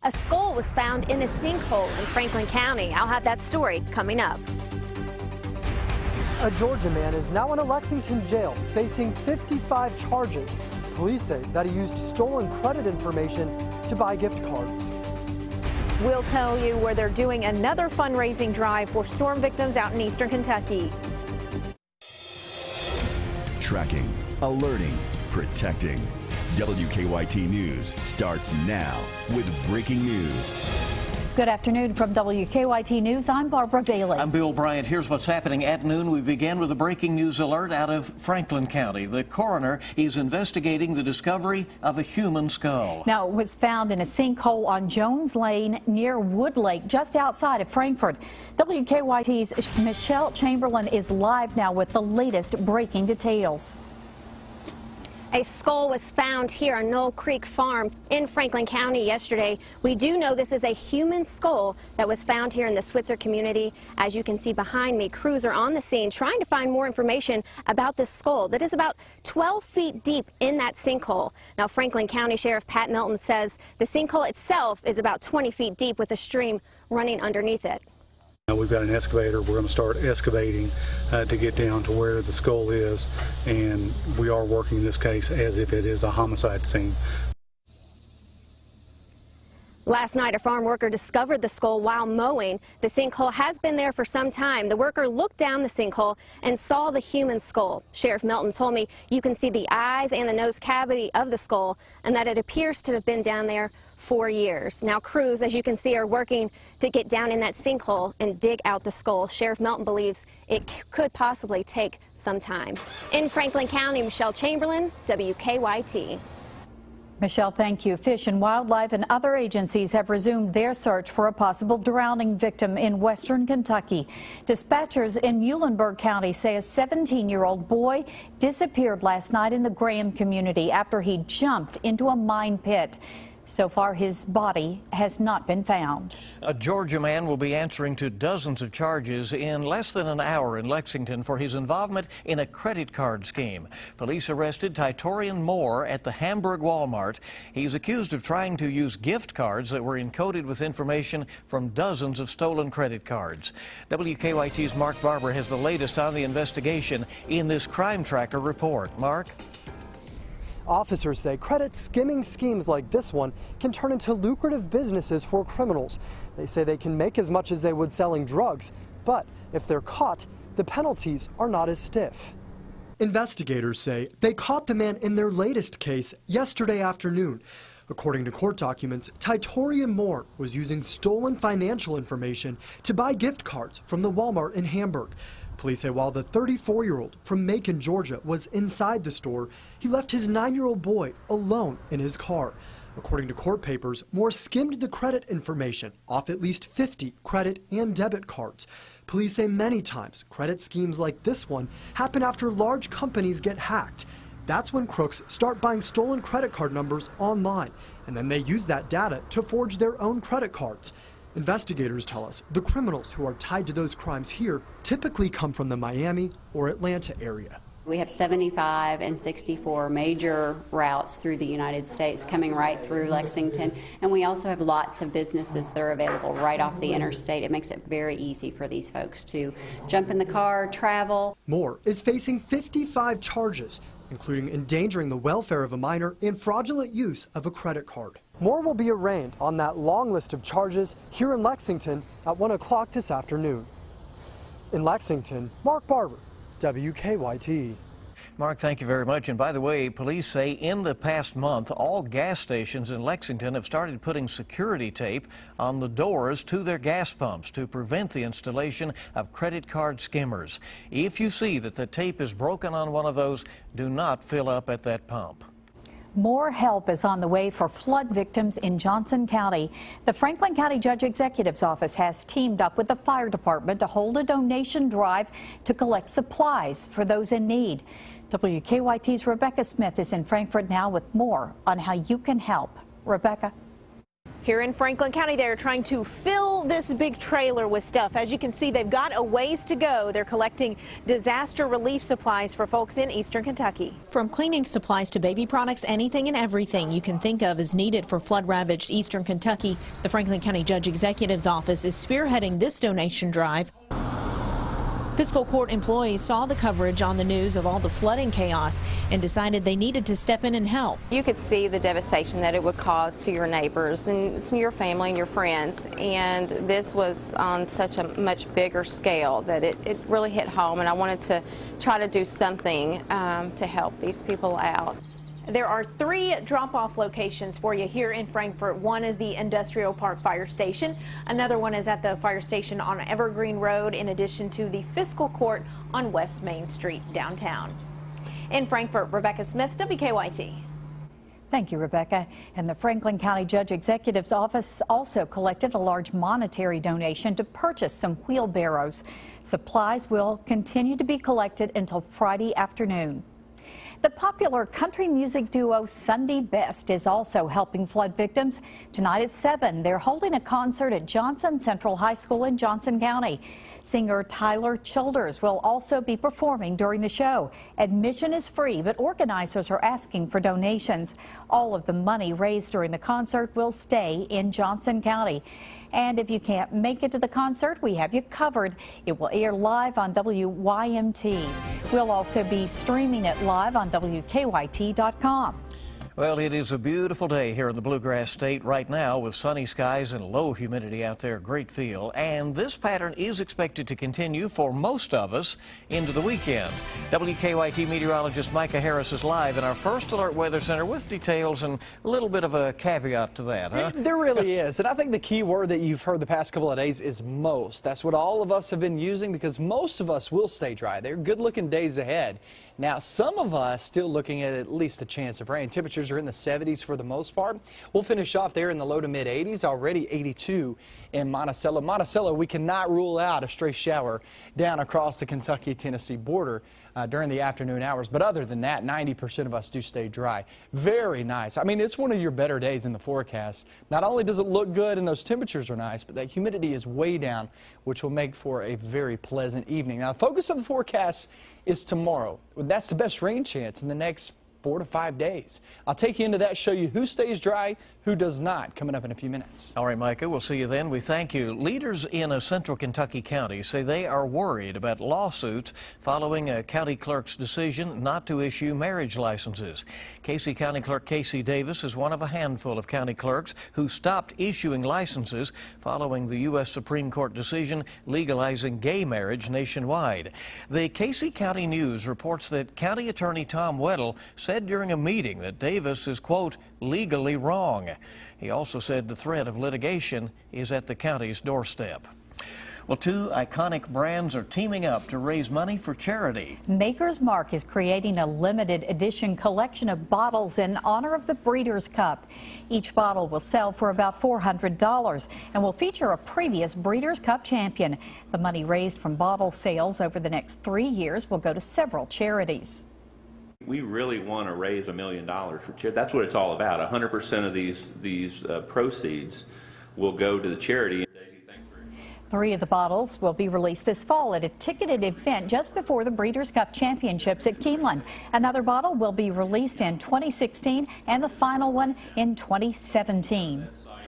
A skull was found in a sinkhole in Franklin County. I'll have that story coming up. A Georgia man is now in a Lexington jail facing 55 charges. Police say that he used stolen credit information to buy gift cards. We'll tell you where they're doing another fundraising drive for storm victims out in eastern Kentucky. Tracking, alerting, protecting. WKYT News starts now with breaking news. Good afternoon from WKYT News. I'm Barbara Bailey. I'm Bill Bryant. Here's what's happening at noon. We begin with a breaking news alert out of Franklin County. The coroner is investigating the discovery of a human skull. Now, it was found in a sinkhole on Jones Lane near Wood Lake, just outside of Frankfort. WKYT's Michelle Chamberlain is live now with the latest breaking details. A skull was found here on Knoll Creek Farm in Franklin County yesterday. We do know this is a human skull that was found here in the Switzer community. As you can see behind me, crews are on the scene trying to find more information about this skull that is about 12 feet deep in that sinkhole. Now, Franklin County Sheriff Pat Melton says the sinkhole itself is about 20 feet deep with a stream running underneath it. We've got an excavator. We're going to start excavating to get down to where the skull is, and we are working this case as if it is a homicide scene. Last night, a farm worker discovered the skull while mowing. The sinkhole has been there for some time. The worker looked down the sinkhole and saw the human skull. Sheriff Melton told me you can see the eyes and the nose cavity of the skull and that it appears to have been down there for years. Now, crews, as you can see, are working to get down in that sinkhole and dig out the skull. Sheriff Melton believes it could possibly take some time. In Franklin County, Michelle Chamberlain, WKYT. Michelle, thank you. Fish and Wildlife and other agencies have resumed their search for a possible drowning victim in western Kentucky. Dispatchers in Muhlenberg County say a 17-year-old boy disappeared last night in the Graham community after he jumped into a mine pit. So far, his body has not been found. A Georgia man will be answering to dozens of charges in less than an hour in Lexington for his involvement in a credit card scheme. Police arrested Titorian Moore at the Hamburg Walmart. He's accused of trying to use gift cards that were encoded with information from dozens of stolen credit cards. WKYT's Mark Barber has the latest on the investigation in this Crime Tracker report. Mark? Officers say credit skimming schemes like this one can turn into lucrative businesses for criminals. They say they can make as much as they would selling drugs, but if they're caught, the penalties are not as stiff. Investigators say they caught the man in their latest case yesterday afternoon. According to court documents, Titorian Moore was using stolen financial information to buy gift cards from the Walmart in Hamburg. Police say while the 34-year-old from Macon, Georgia, was inside the store, he left his 9-year-old boy alone in his car. According to court papers, Moore skimmed the credit information off at least 50 credit and debit cards. Police say many times credit schemes like this one happen after large companies get hacked. That's when crooks start buying stolen credit card numbers online, and then they use that data to forge their own credit cards. Investigators tell us the criminals who are tied to those crimes here typically come from the Miami or Atlanta area. We have 75 and 64 major routes through the United States coming right through Lexington, and we also have lots of businesses that are available right off the interstate. It makes it very easy for these folks to jump in the car, travel. Moore is facing 55 charges, including endangering the welfare of a minor and fraudulent use of a credit card. Moore will be arraigned on that long list of charges here in Lexington at 1 o'clock this afternoon. In Lexington, Mark Barber, WKYT. Mark, thank you very much. And by the way, police say in the past month, all gas stations in Lexington have started putting security tape on the doors to their gas pumps to prevent the installation of credit card skimmers. If you see that the tape is broken on one of those, do not fill up at that pump. More help is on the way for flood victims in Johnson County. The Franklin County Judge Executive's Office has teamed up with the fire department to hold a donation drive to collect supplies for those in need. WKYT's Rebecca Smith is in Frankfort now with more on how you can help. Rebecca. Here in Franklin County, they are trying to fill fill this big trailer with stuff. As you can see, they've got a ways to go. They're collecting disaster relief supplies for folks in eastern Kentucky. From cleaning supplies to baby products, anything and everything you can think of is needed for flood-ravaged eastern Kentucky. The Franklin County Judge Executive's office is spearheading this donation drive. Fiscal court employees saw the coverage on the news of all the flooding chaos and decided they needed to step in and help. You could see the devastation that it would cause to your neighbors and to your family and your friends, and this was on such a much bigger scale that it really hit home, and I wanted to try to do something to help these people out. There are 3 drop-off locations for you here in Frankfort. One is the Industrial Park Fire Station. Another one is at the fire station on Evergreen Road, in addition to the Fiscal Court on West Main Street downtown. In Frankfort, Rebecca Smith, WKYT. Thank you, Rebecca. And the Franklin County Judge Executive's office also collected a large monetary donation to purchase some wheelbarrows. Supplies will continue to be collected until Friday afternoon. The popular country music duo Sunday Best is also helping flood victims. Tonight at 7, they're holding a concert at Johnson Central High School in Johnson County. Singer Tyler Childers will also be performing during the show. Admission is free, but organizers are asking for donations. All of the money raised during the concert will stay in Johnson County. And if you can't make it to the concert, we have you covered. It will air live on WYMT. We'll also be streaming it live on WKYT.com. Well, it is a beautiful day here in the Bluegrass State right now with sunny skies and low humidity out there. Great feel. And this pattern is expected to continue for most of us into the weekend. WKYT meteorologist Micah Harris is live in our First Alert Weather Center with details and a little bit of a caveat to that, huh? There really is. And I think the key word that you've heard the past couple of days is most. That's what all of us have been using because most of us will stay dry. They're good-looking days ahead. Now, some of us still looking at least a chance of rain. Temperatures are in the 70s for the most part. We'll finish off there in the low to mid 80s, already 82 in Monticello. Monticello, we cannot rule out a stray shower down across the Kentucky-Tennessee border during the afternoon hours. But other than that, 90% of us do stay dry. Very nice. I mean, it's one of your better days in the forecast. Not only does it look good and those temperatures are nice, but that humidity is way down, which will make for a very pleasant evening. Now, the focus of the forecast is tomorrow. That's the best rain chance in the next 4 to 5 days. I'll take you into that, show you who stays dry, who does not, coming up in a few minutes. All right, Micah, we'll see you then. We thank you. Leaders in a central Kentucky county say they are worried about lawsuits following a county clerk's decision not to issue marriage licenses. Casey County Clerk Casey Davis is one of a handful of county clerks who stopped issuing licenses following the U.S. Supreme Court decision legalizing gay marriage nationwide. The Casey County News reports that County Attorney Tom Weddle said during a meeting that Davis is, quote, legally wrong. He also said the threat of litigation is at the county's doorstep. Well, 2 iconic brands are teaming up to raise money for charity. Maker's Mark is creating a limited edition collection of bottles in honor of the Breeders' Cup. Each bottle will sell for about $400 and will feature a previous Breeders' Cup champion. The money raised from bottle sales over the next 3 years will go to several charities. We really want to raise $1 million for charity. That's what it's all about. 100% of these proceeds will go to the charity. 3 of the bottles will be released this fall at a ticketed event just before the Breeders' Cup Championships at Keeneland. Another bottle will be released in 2016 and the final one in 2017.